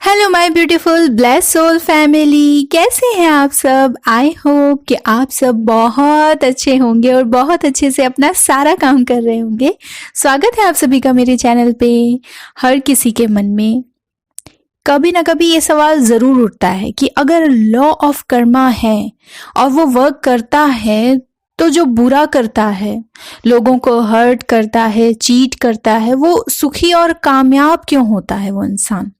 Hello my beautiful bless soul family, कैसे हैं आप सब। आई होप कि आप सब बहुत अच्छे होंगे और बहुत अच्छे से अपना सारा काम कर रहे होंगे। स्वागत है आप सभी का मेरे चैनल पे। हर किसी के मन में कभी ना कभी ये सवाल ज़रूर उठता है कि अगर लॉ ऑफ कर्मा है और वो वर्क करता है तो जो बुरा करता है, लोगों को हर्ट करता है, चीट करता है, वो सुखी और कामयाब क्यों होता है वो इंसान।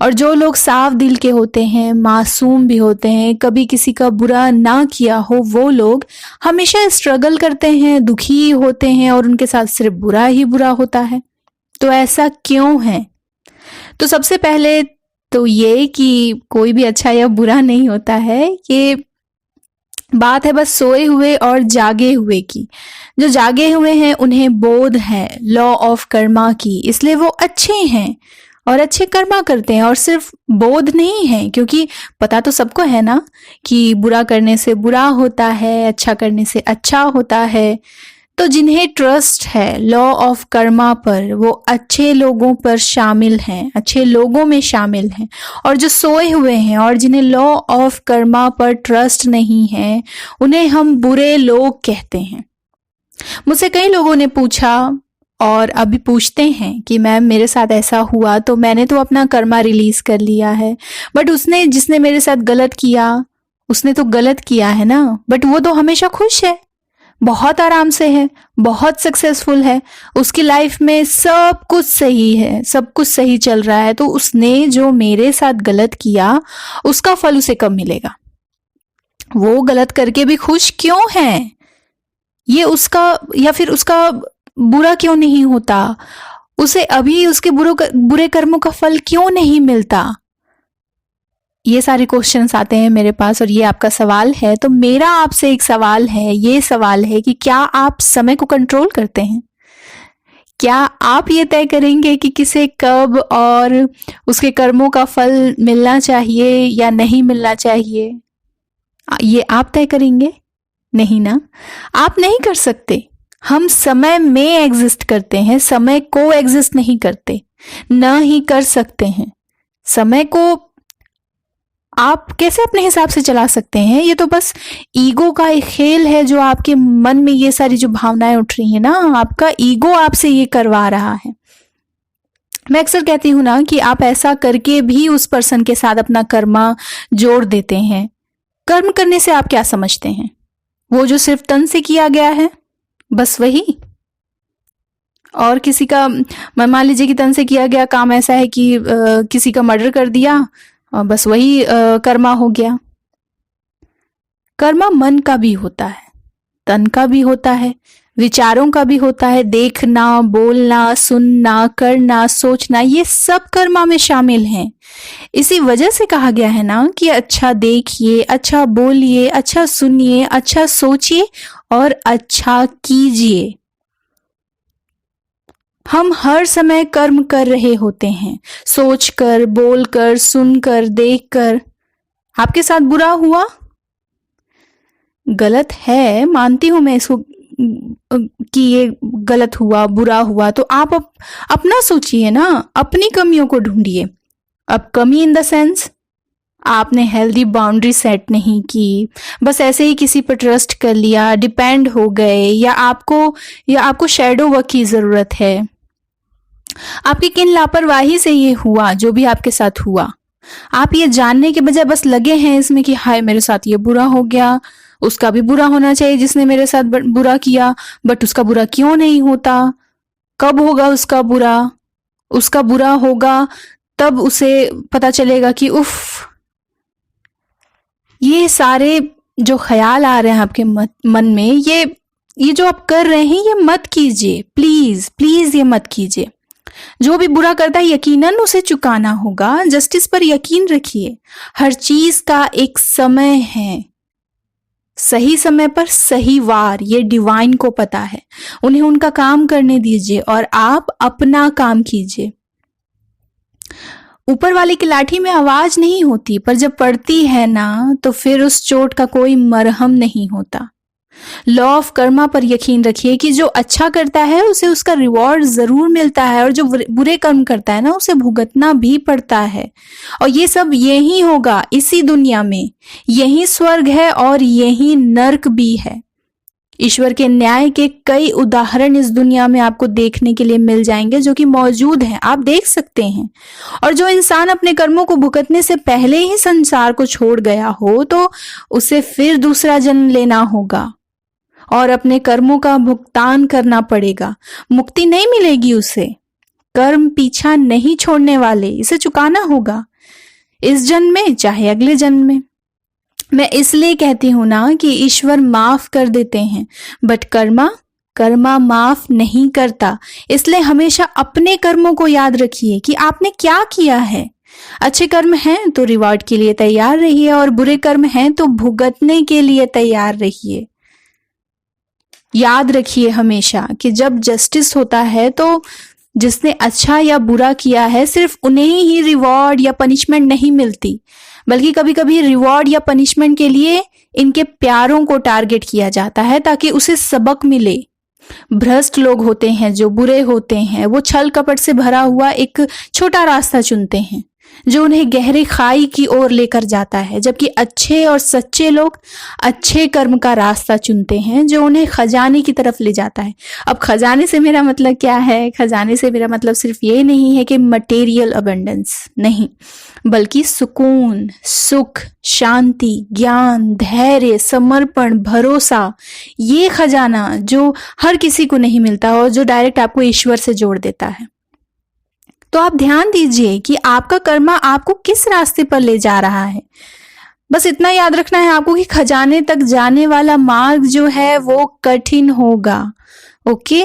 और जो लोग साफ दिल के होते हैं, मासूम भी होते हैं, कभी किसी का बुरा ना किया हो, वो लोग हमेशा स्ट्रगल करते हैं, दुखी होते हैं और उनके साथ सिर्फ बुरा ही बुरा होता है। तो ऐसा क्यों है? तो सबसे पहले तो ये कि कोई भी अच्छा या बुरा नहीं होता है, ये बात है बस सोए हुए और जागे हुए की। जो जागे हुए हैं उन्हें बोध है लॉ ऑफ कर्मा की, इसलिए वो अच्छे हैं और अच्छे कर्मा करते हैं। और सिर्फ बोध नहीं है, क्योंकि पता तो सबको है ना कि बुरा करने से बुरा होता है, अच्छा करने से अच्छा होता है। तो जिन्हें ट्रस्ट है लॉ ऑफ कर्मा पर, वो अच्छे लोगों पर शामिल हैं, अच्छे लोगों में शामिल हैं। और जो सोए हुए हैं और जिन्हें लॉ ऑफ कर्मा पर ट्रस्ट नहीं है, उन्हें हम बुरे लोग कहते हैं। मुझसे कई लोगों ने पूछा और अभी पूछते हैं कि मैम मेरे साथ ऐसा हुआ, तो मैंने तो अपना कर्मा रिलीज कर लिया है, बट उसने जिसने मेरे साथ गलत किया उसने तो गलत किया है ना, बट वो तो हमेशा खुश है, बहुत आराम से है, बहुत सक्सेसफुल है, उसकी लाइफ में सब कुछ सही है, सब कुछ सही चल रहा है। तो उसने जो मेरे साथ गलत किया उसका फल उसे कब मिलेगा? वो गलत करके भी खुश क्यों है? ये उसका या फिर उसका बुरा क्यों नहीं होता? उसे अभी उसके बुरे कर्मों का फल क्यों नहीं मिलता? ये सारे क्वेश्चंस आते हैं मेरे पास और ये आपका सवाल है। तो मेरा आपसे एक सवाल है, ये सवाल है कि क्या आप समय को कंट्रोल करते हैं? क्या आप ये तय करेंगे कि किसे कब और उसके कर्मों का फल मिलना चाहिए या नहीं मिलना चाहिए? ये आप तय करेंगे? नहीं ना, आप नहीं कर सकते। हम समय में एग्जिस्ट करते हैं, समय को एग्जिस्ट नहीं करते, न ही कर सकते हैं। समय को आप कैसे अपने हिसाब से चला सकते हैं? ये तो बस ईगो का एक खेल है, जो आपके मन में ये सारी जो भावनाएं उठ रही हैं ना, आपका ईगो आपसे ये करवा रहा है। मैं अक्सर कहती हूँ ना कि आप ऐसा करके भी उस पर्सन के साथ अपना कर्मा जोड़ देते हैं। कर्म करने से आप क्या समझते हैं? वो जो सिर्फ तन से किया गया है, बस वही। और किसी का, मान लीजिए कि तन से किया गया काम ऐसा है कि किसी का मर्डर कर दिया, बस वही कर्मा हो गया। कर्मा मन का भी होता है, तन का भी होता है, विचारों का भी होता है। देखना, बोलना, सुनना, करना, सोचना, ये सब कर्मा में शामिल हैं। इसी वजह से कहा गया है ना कि अच्छा देखिए, अच्छा बोलिए, अच्छा सुनिए, अच्छा सोचिए और अच्छा कीजिए। हम हर समय कर्म कर रहे होते हैं, सोचकर, बोलकर, सुनकर, देखकर। आपके साथ बुरा हुआ, गलत है, मानती हूं मैं इसको कि ये गलत हुआ, बुरा हुआ, तो आप अपना सोचिए ना, अपनी कमियों को ढूंढिए। अब कमी इन द सेंस, आपने हेल्दी बाउंड्री सेट नहीं की, बस ऐसे ही किसी पर ट्रस्ट कर लिया, डिपेंड हो गए, या आपको शैडो वर्क की जरूरत है। आपकी किन लापरवाही से ये हुआ जो भी आपके साथ हुआ? आप ये जानने के बजाय बस लगे हैं इसमें कि हाय मेरे साथ ये बुरा हो गया, उसका भी बुरा होना चाहिए जिसने मेरे साथ बुरा किया, बट उसका बुरा क्यों नहीं होता? कब होगा उसका बुरा? उसका बुरा होगा तब उसे पता चलेगा कि उफ। ये सारे जो ख्याल आ रहे हैं आपके मन में, ये जो आप कर रहे हैं, ये मत कीजिए, प्लीज प्लीज ये मत कीजिए। जो भी बुरा करता है यकीनन उसे चुकाना होगा। जस्टिस पर यकीन रखिए। हर चीज का एक समय है, सही समय पर सही वार, ये डिवाइन को पता है। उन्हें उनका काम करने दीजिए और आप अपना काम कीजिए। ऊपर वाले की लाठी में आवाज नहीं होती, पर जब पड़ती है ना, तो फिर उस चोट का कोई मरहम नहीं होता। लॉ ऑफ कर्मा पर यकीन रखिए कि जो अच्छा करता है उसे उसका रिवॉर्ड जरूर मिलता है, और जो बुरे कर्म करता है ना उसे भुगतना भी पड़ता है। और ये सब यही होगा इसी दुनिया में, यही स्वर्ग है और यही नर्क भी है। ईश्वर के न्याय के कई उदाहरण इस दुनिया में आपको देखने के लिए मिल जाएंगे, जो कि मौजूद हैं, आप देख सकते हैं। और जो इंसान अपने कर्मों को भुगतने से पहले ही संसार को छोड़ गया हो तो उसे फिर दूसरा जन्म लेना होगा और अपने कर्मों का भुगतान करना पड़ेगा। मुक्ति नहीं मिलेगी उसे, कर्म पीछा नहीं छोड़ने वाले, इसे चुकाना होगा इस जन्म में चाहे अगले जन्म में। मैं इसलिए कहती हूं ना कि ईश्वर माफ कर देते हैं, बट कर्मा माफ नहीं करता। इसलिए हमेशा अपने कर्मों को याद रखिए कि आपने क्या किया है। अच्छे कर्म हैं तो रिवॉर्ड के लिए तैयार रहिए, और बुरे कर्म हैं तो भुगतने के लिए तैयार रहिए। याद रखिए हमेशा कि जब जस्टिस होता है तो जिसने अच्छा या बुरा किया है सिर्फ उन्हें ही रिवॉर्ड या पनिशमेंट नहीं मिलती, बल्कि कभी कभी रिवॉर्ड या पनिशमेंट के लिए इनके प्यारों को टारगेट किया जाता है ताकि उसे सबक मिले। भ्रष्ट लोग होते हैं, जो बुरे होते हैं, वो छल कपट से भरा हुआ एक छोटा रास्ता चुनते हैं जो उन्हें गहरे खाई की ओर लेकर जाता है, जबकि अच्छे और सच्चे लोग अच्छे कर्म का रास्ता चुनते हैं जो उन्हें खजाने की तरफ ले जाता है। अब खजाने से मेरा मतलब क्या है? खजाने से मेरा मतलब सिर्फ ये नहीं है कि मटेरियल अबंडेंस नहीं, बल्कि सुकून, सुख, शांति, ज्ञान, धैर्य, समर्पण, भरोसा, ये खजाना जो हर किसी को नहीं मिलता और जो डायरेक्ट आपको ईश्वर से जोड़ देता है। तो आप ध्यान दीजिए कि आपका कर्मा आपको किस रास्ते पर ले जा रहा है। बस इतना याद रखना है आपको कि खजाने तक जाने वाला मार्ग जो है वो कठिन होगा। ओके,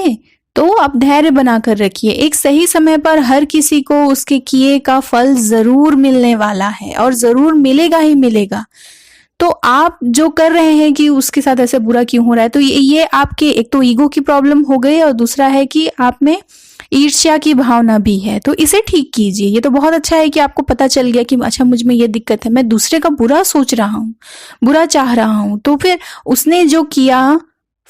तो आप धैर्य बनाकर रखिए। एक सही समय पर हर किसी को उसके किए का फल जरूर मिलने वाला है, और जरूर मिलेगा ही मिलेगा। तो आप जो कर रहे हैं कि उसके साथ ऐसे बुरा क्यों हो रहा है, तो ये आपके एक तो ईगो की प्रॉब्लम हो गई, और दूसरा है कि आप में ईर्ष्या की भावना भी है। तो इसे ठीक कीजिए। ये तो बहुत अच्छा है कि आपको पता चल गया कि अच्छा मुझ में ये दिक्कत है, मैं दूसरे का बुरा सोच रहा हूँ, बुरा चाह रहा हूँ। तो फिर उसने जो किया,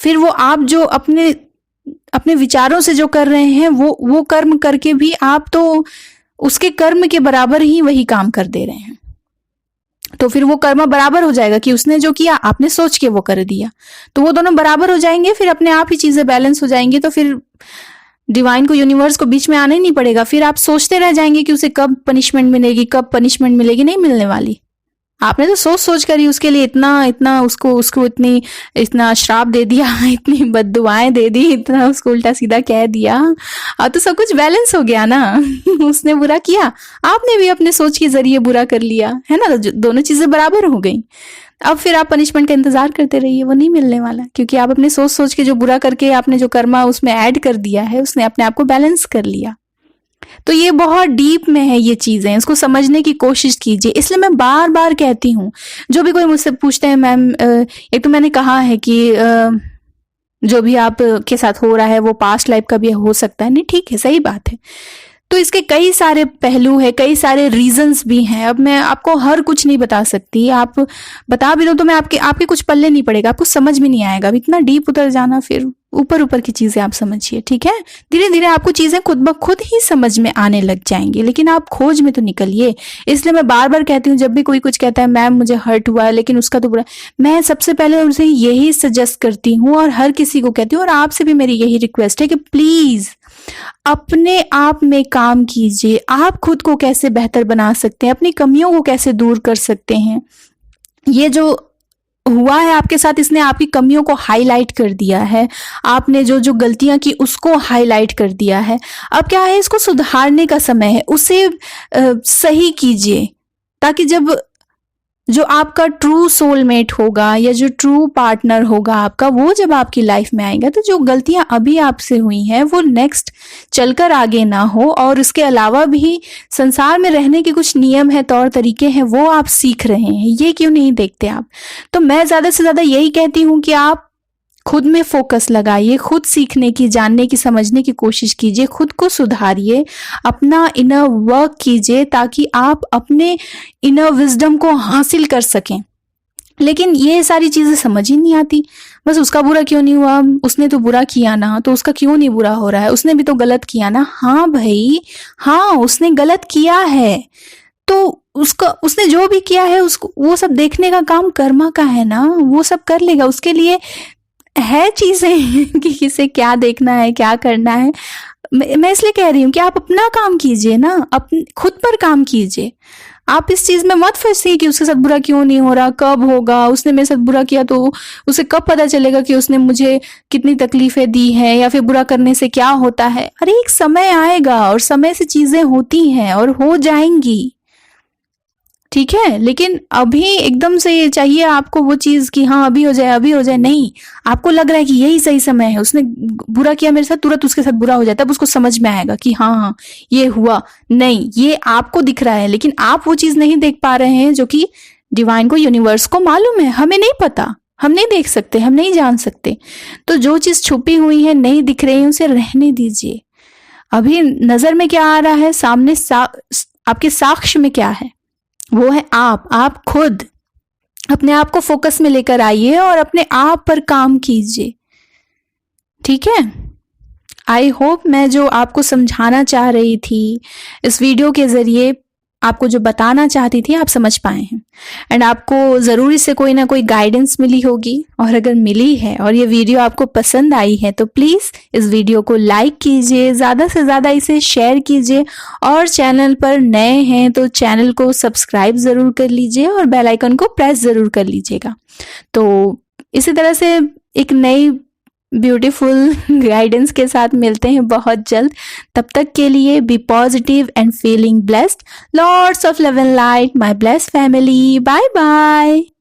फिर वो आप जो अपने विचारों से जो कर रहे हैं वो कर्म करके भी आप तो उसके कर्म के बराबर ही वही काम कर दे रहे हैं। तो फिर वो कर्म बराबर हो जाएगा कि उसने जो किया आपने सोच के वो कर दिया, तो वो दोनों बराबर हो जाएंगे, फिर अपने आप ही चीजें बैलेंस हो जाएंगी। तो फिर डिवाइन को, यूनिवर्स को बीच में आना ही नहीं पड़ेगा। फिर आप सोचते रह जाएंगे कि उसे कब पनिशमेंट मिलेगी, कब पनिशमेंट मिलेगी। नहीं मिलने वाली। आपने तो सोच कर ही उसके लिए इतना उसको इतना श्राप दे दिया, इतनी बद्दुआएं दे दी, इतना उसको उल्टा सीधा कह दिया, और तो सब कुछ बैलेंस हो गया ना। उसने बुरा किया, आपने भी अपने सोच के जरिए बुरा कर लिया, है ना, तो दोनों चीजें बराबर हो गई। अब फिर आप पनिशमेंट का इंतजार करते रहिए, वो नहीं मिलने वाला, क्योंकि आप अपने सोच के जो बुरा करके आपने जो कर्मा उसमें ऐड कर दिया है, उसने अपने आप को बैलेंस कर लिया। तो ये बहुत डीप में है ये चीजें, इसको समझने की कोशिश कीजिए। इसलिए मैं बार बार कहती हूँ, जो भी कोई मुझसे पूछते हैं मैम, एक तो मैंने कहा है कि जो भी आप के साथ हो रहा है वो पास्ट लाइफ का भी हो सकता है। नहीं, ठीक है, सही बात है। तो इसके कई सारे पहलू है, कई सारे रीजंस भी हैं। अब मैं आपको हर कुछ नहीं बता सकती, आप बता भी दो तो मैं आपके कुछ पल्ले नहीं पड़ेगा, आपको समझ में नहीं आएगा। अब इतना डीप उतर जाना, फिर ऊपर की चीजें आप समझिए, ठीक है। धीरे धीरे आपको चीजें खुद ब खुद ही समझ में आने लग जाएंगी, लेकिन आप खोज में तो निकलिए। इसलिए मैं बार बार कहती हूँ, जब भी कोई कुछ कहता है मैम मुझे हर्ट हुआ है लेकिन उसका तो बुरा, मैं सबसे पहले उसे यही सजेस्ट करती हूँ और हर किसी को कहती हूँ, और आपसे भी मेरी यही रिक्वेस्ट है कि प्लीज अपने आप में काम कीजिए। आप खुद को कैसे बेहतर बना सकते हैं, अपनी कमियों को कैसे दूर कर सकते हैं। ये जो हुआ है आपके साथ, इसने आपकी कमियों को हाईलाइट कर दिया है, आपने जो गलतियां की उसको हाईलाइट कर दिया है। अब क्या है, इसको सुधारने का समय है, उसे सही कीजिए, ताकि जब जो आपका ट्रू सोलमेट होगा या जो ट्रू पार्टनर होगा आपका, वो जब आपकी लाइफ में आएगा तो जो गलतियां अभी आपसे हुई हैं वो नेक्स्ट चलकर आगे ना हो। और उसके अलावा भी संसार में रहने के कुछ नियम है, तौर तरीके हैं, वो आप सीख रहे हैं, ये क्यों नहीं देखते आप। तो मैं ज्यादा से ज्यादा यही कहती हूँ कि आप खुद में फोकस लगाइए, खुद सीखने की, जानने की, समझने की कोशिश कीजिए, खुद को सुधारिए, अपना इनर वर्क कीजिए, ताकि आप अपने इनर विजडम को हासिल कर सकें। लेकिन ये सारी चीजें समझ ही नहीं आती। बस उसका बुरा क्यों नहीं हुआ, उसने तो बुरा किया ना, तो उसका क्यों नहीं बुरा हो रहा है, उसने भी तो गलत किया ना। हाँ भाई, हाँ उसने गलत किया है, तो उसका उसने जो भी किया है उसको वो सब देखने का काम कर्मा का है ना, वो सब कर लेगा। उसके लिए है चीजें कि किसे क्या देखना है, क्या करना है। मैं इसलिए कह रही हूँ कि आप अपना काम कीजिए ना, अपने खुद पर काम कीजिए। आप इस चीज में मत फंसिए कि उसके साथ बुरा क्यों नहीं हो रहा, कब होगा, उसने मेरे साथ बुरा किया तो उसे कब पता चलेगा कि उसने मुझे कितनी तकलीफें दी हैं, या फिर बुरा करने से क्या होता है। अरे एक समय आएगा और समय से चीजें होती हैं और हो जाएंगी, ठीक है। लेकिन अभी एकदम से ये चाहिए आपको वो चीज कि हाँ अभी हो जाए, अभी हो जाए, नहीं। आपको लग रहा है कि यही सही समय है, उसने बुरा किया मेरे साथ, तुरंत उसके साथ बुरा हो जाए, तब उसको समझ में आएगा कि हाँ हाँ ये हुआ। नहीं, ये आपको दिख रहा है, लेकिन आप वो चीज नहीं देख पा रहे हैं जो कि डिवाइन को, यूनिवर्स को मालूम है। हमें नहीं पता, हम नहीं देख सकते, हम नहीं जान सकते। तो जो चीज छुपी हुई है, नहीं दिख रही है, उसे रहने दीजिए। अभी नजर में क्या आ रहा है, सामने आपके साक्ष्य में क्या है, वो है आप खुद। अपने आप को फोकस में लेकर आइए और अपने आप पर काम कीजिए, ठीक है। आई होप मैं जो आपको समझाना चाह रही थी इस वीडियो के जरिए, आपको जो बताना चाहती थी, आप समझ पाए हैं। एंड आपको ज़रूर से कोई ना कोई गाइडेंस मिली होगी, और अगर मिली है और ये वीडियो आपको पसंद आई है तो प्लीज़ इस वीडियो को लाइक कीजिए, ज़्यादा से ज़्यादा इसे शेयर कीजिए, और चैनल पर नए हैं तो चैनल को सब्सक्राइब ज़रूर कर लीजिए और बेल आइकन को प्रेस ज़रूर कर लीजिएगा। तो इसी तरह से एक नई ब्यूटीफुल गाइडेंस के साथ मिलते हैं बहुत जल्द। तब तक के लिए be positive and feeling blessed. Lords of love and light, my blessed family. Bye bye.